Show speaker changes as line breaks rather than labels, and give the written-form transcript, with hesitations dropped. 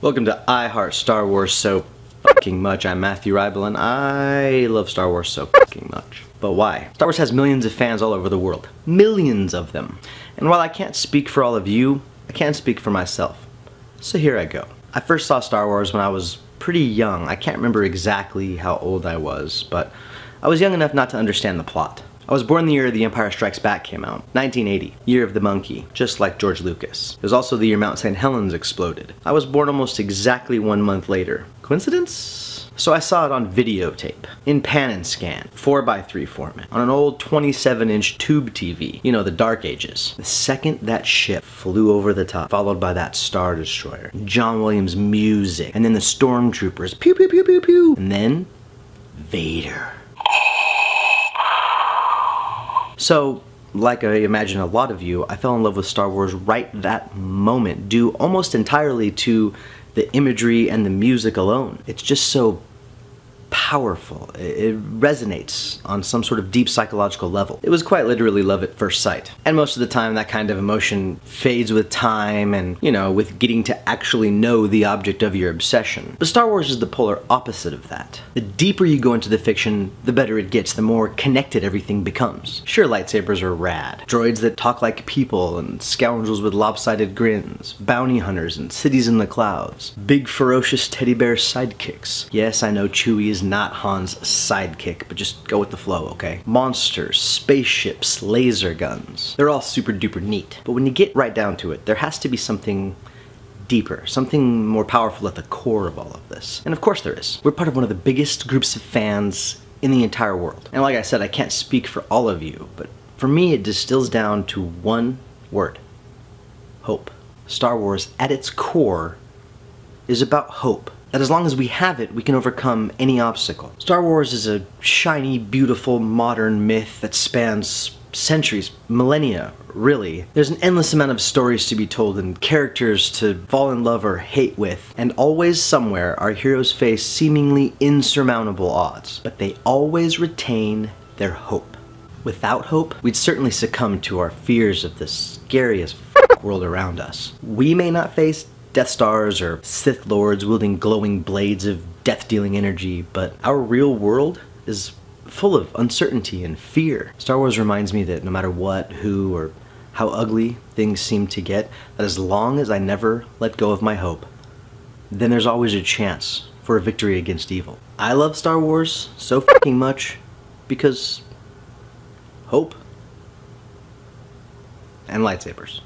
Welcome to I Heart Star Wars so fucking much. I'm Matthew Rybel and I love Star Wars so fucking much. But why? Star Wars has millions of fans all over the world. Millions of them. And while I can't speak for all of you, I can speak for myself. So here I go. I first saw Star Wars when I was pretty young. I can't remember exactly how old I was, but I was young enough not to understand the plot. I was born the year The Empire Strikes Back came out, 1980, year of the monkey, just like George Lucas. It was also the year Mount St. Helens exploded. I was born almost exactly 1 month later. Coincidence? So I saw it on videotape, in pan and scan, 4:3 format, on an old 27-inch tube TV, you know, the dark ages. The second that ship flew over the top, followed by that Star Destroyer, John Williams music, and then the stormtroopers, pew pew pew pew pew, and then Vader. So, like I imagine a lot of you, I fell in love with Star Wars right that moment, due almost entirely to the imagery and the music alone. It's just so powerful. It resonates on some sort of deep psychological level. It was quite literally love at first sight. And most of the time that kind of emotion fades with time and, you know, with getting to actually know the object of your obsession. But Star Wars is the polar opposite of that. The deeper you go into the fiction, the better it gets, the more connected everything becomes. Sure, lightsabers are rad. Droids that talk like people and scoundrels with lopsided grins. Bounty hunters and cities in the clouds. Big ferocious teddy bear sidekicks. Yes, I know Chewie is not Han's sidekick, but just go with the flow, okay? Monsters, spaceships, laser guns. They're all super duper neat. But when you get right down to it, there has to be something deeper, something more powerful at the core of all of this. And of course there is. We're part of one of the biggest groups of fans in the entire world. And like I said, I can't speak for all of you, but for me it distills down to one word. Hope. Star Wars, at its core, is about hope. That as long as we have it, we can overcome any obstacle. Star Wars is a shiny, beautiful, modern myth that spans centuries, millennia, really. There's an endless amount of stories to be told and characters to fall in love or hate with, and always somewhere our heroes face seemingly insurmountable odds, but they always retain their hope. Without hope, we'd certainly succumb to our fears of the scariest world around us. We may not face Death Stars or Sith Lords wielding glowing blades of death-dealing energy, but our real world is full of uncertainty and fear. Star Wars reminds me that no matter what, who, or how ugly things seem to get, that as long as I never let go of my hope, then there's always a chance for a victory against evil. I love Star Wars so fucking much because hope and lightsabers.